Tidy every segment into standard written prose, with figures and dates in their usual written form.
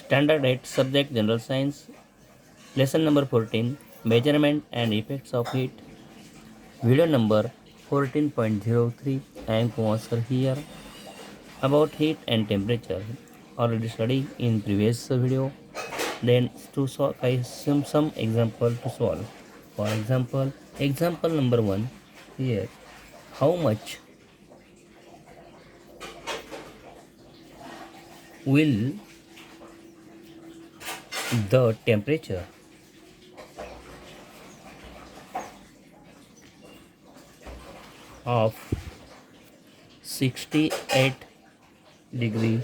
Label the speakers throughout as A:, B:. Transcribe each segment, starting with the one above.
A: Standard 8 Subject General Science Lesson number 14 Measurement and Effects of Heat. Video number 14.03. I am Kumar sir here. About heat and temperature already studied in previous video. Then to solve I assume some example to solve. For example, example number 1 here. How much will the temperature of 68 degree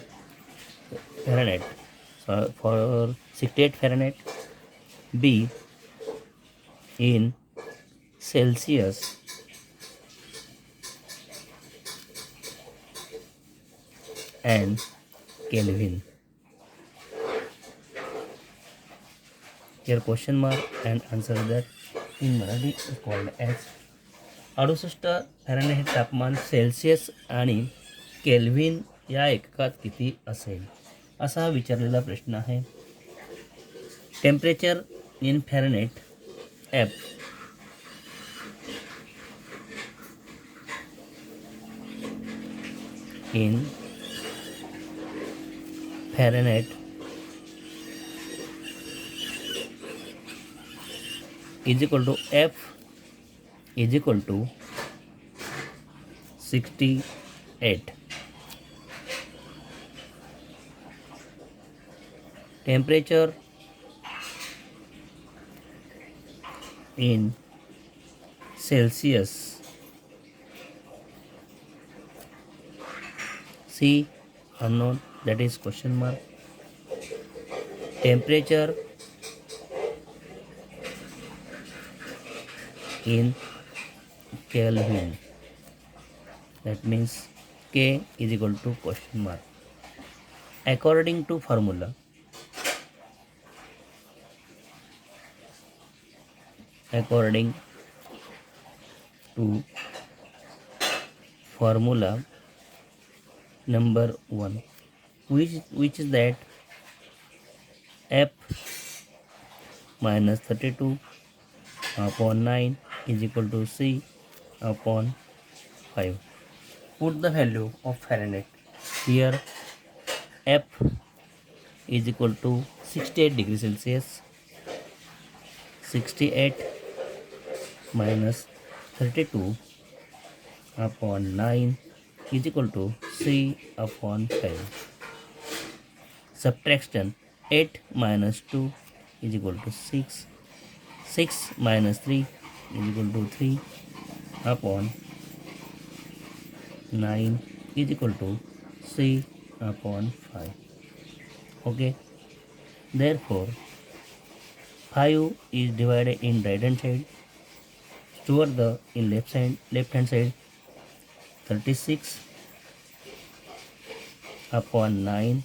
A: Fahrenheit for 68 Fahrenheit be in Celsius and Kelvin? Here question mark and answer that in Marathi is called as 68 Fahrenheit तापमान Celsius आणि kelvin या एककात किती असेल असा विचारलेला प्रश्न आहे. Temperature in Fahrenheit F in Fahrenheit is equal to F is equal to 68. Temperature in Celsius, C unknown, that is question mark. Temperature in Kelvin, that means K is equal to question mark. According to formula, number 1, which is that F minus 32 upon 9 is equal to C upon 5. Put the value of Fahrenheit. Here F is equal to 68 degrees Celsius. 68 minus 32 upon 9 is equal to C upon 5. Subtraction 8 minus 2 is equal to 6. 6 minus 3 is equal to 3 upon 9 is equal to C upon 5. Okay. Therefore, 5 is divided in right hand side. Toward the in left hand side 36 upon 9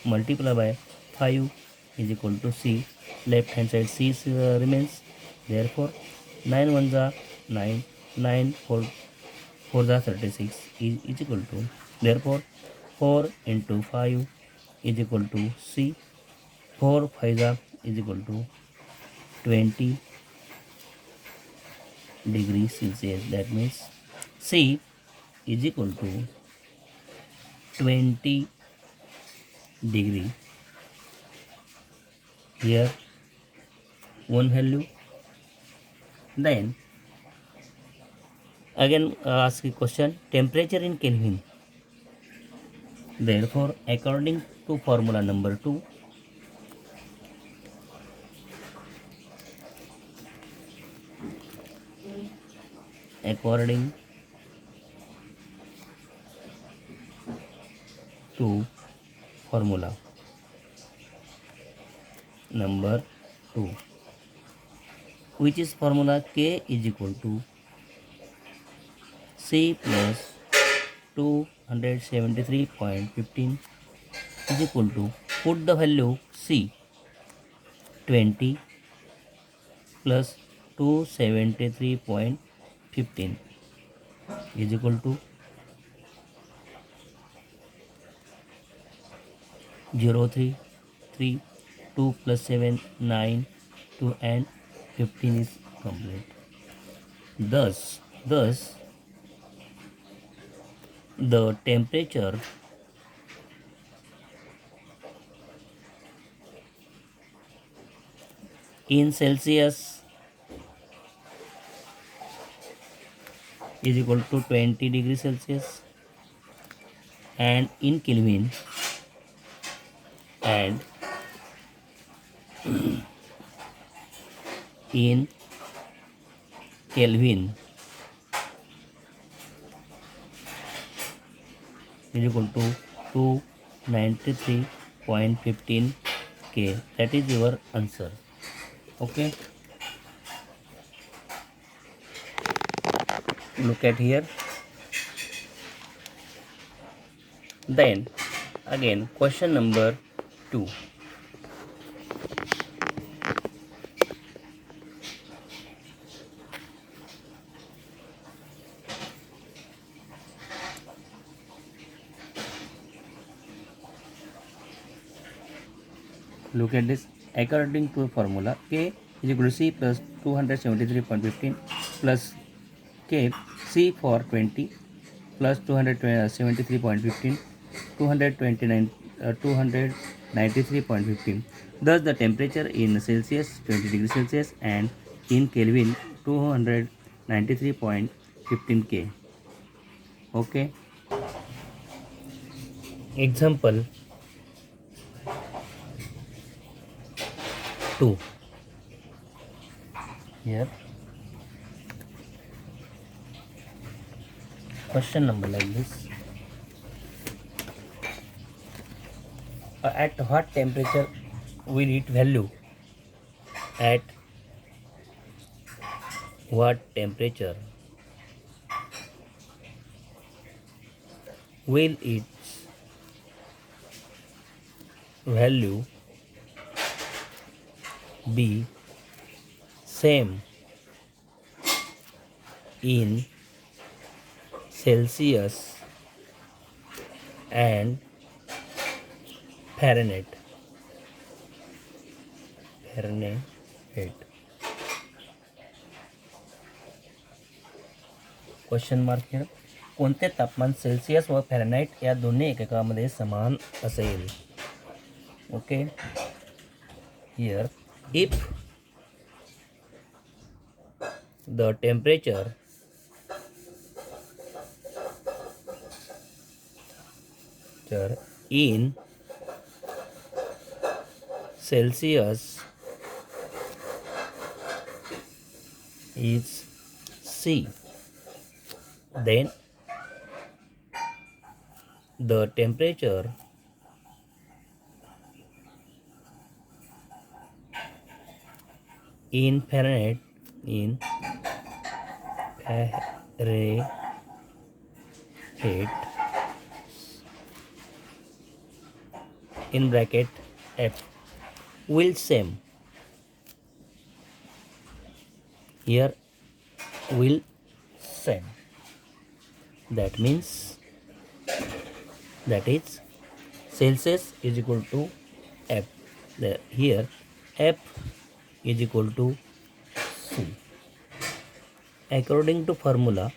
A: multiplied by 5 is equal to C. Left hand side C remains. Therefore 9 ones are 9, 9 4 are 36 is equal to, therefore 4 into 5 is equal to C. 4 5 are is equal to 20 degrees Celsius. That means C is equal to 20 degree. Here one value. Then again ask a question, temperature in Kelvin. Therefore, according to formula number 2, according to formula number 2, which is formula K is equal to C plus 273.15 is equal to, put the value C, 20 plus 273.15 is equal to 03 3, 2 plus 7, 9, 2 and 15 is complete. Thus, the temperature in Celsius is equal to 20 degrees Celsius, and in Kelvin and in Kelvin is equal to 293.15 K. That is your answer. Okay, look at here. Then again, question number 2. Look at this. According to formula, K is equal to C plus 273.15 plus K, C for 20 plus 273.15, 293.15. Thus, the temperature in Celsius 20 degrees Celsius and in Kelvin 293.15 K. Okay. Example 2. Here question number like this. At what temperature will it value? At what temperature will its value be same in Celsius and Fahrenheit? Question mark here. कोणते तापमान Celsius व Fahrenheit या दोन्ही एककामध्ये समान असेल? Okay, here if the temperature in Celsius is C, then the temperature in Fahrenheit in bracket F will same. Here will same. That means that is Celsius is equal to F. Here F is equal to C. According to formula,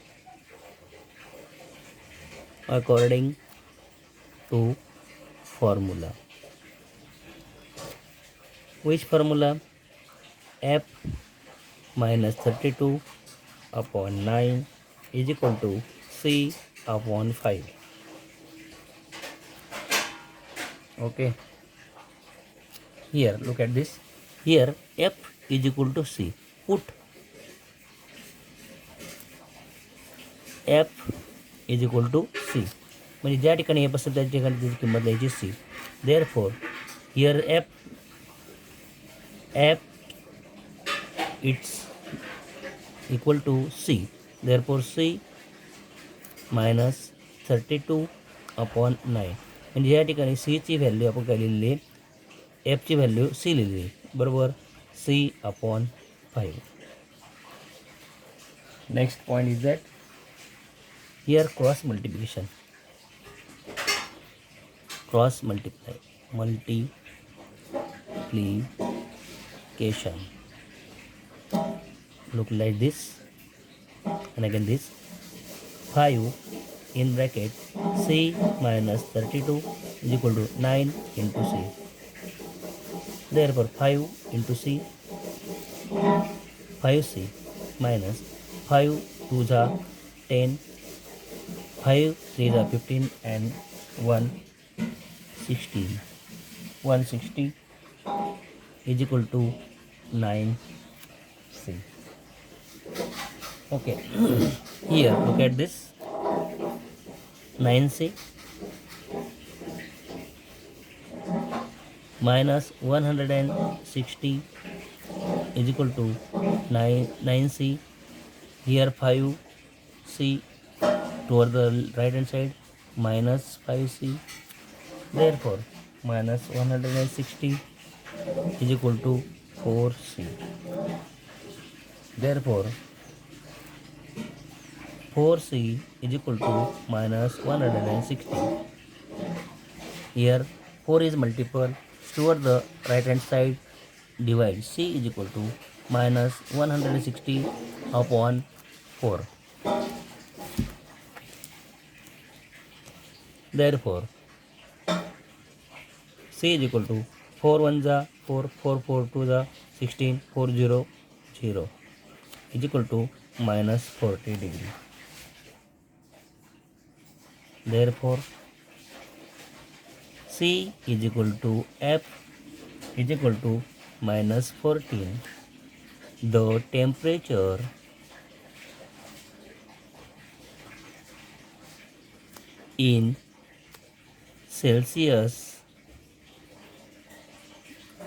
A: which formula? F minus 32 upon 9 is equal to C upon 5. Okay, here look at this. Here F is equal to C. Put F is equal to C. म्हणजे ज्या ठिकाणी F असेल त्या ठिकाणी त्याची किंमत द्यायची C. Therefore here F it's equal to C. Therefore C minus 32 upon 9. म्हणजे या ठिकाणी C ची व्हॅल्यू आपण काय लिहिलेली आहे? F ची व्हॅल्यू C लिहिलेली आहे, बरोबर, C upon 5. Next point is that here cross multiplication. Cross multiply multiplication. Look like this, and again this 5 in bracket c minus 32 is equal to 9 into c. Therefore 5 into c, 5c minus 5 2 the 10, 5 3 the 15, and 1 16. 160 is equal to 9c. Okay. Here look at this 9c minus 160 is equal to 9c. Here 5c toward the right hand side minus 5c. Therefore minus 160 is equal to 4c. Therefore 4c is equal to minus 160. Here 4 is multiple, toward the right hand side divide, c is equal to minus 160 upon 4. Therefore c is equal to 4 1 the 4, 4 4 2 the 16, 4 0 0 is equal to minus 40 degree. Therefore c is equal to f is equal to minus 14. The temperature in Celsius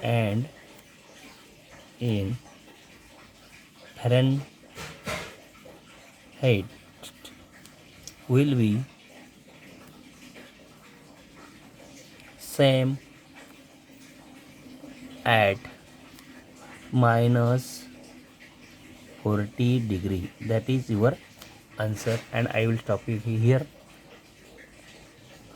A: and in Fahrenheit will be same at minus 40 degree. That is your answer, and I will stop it here.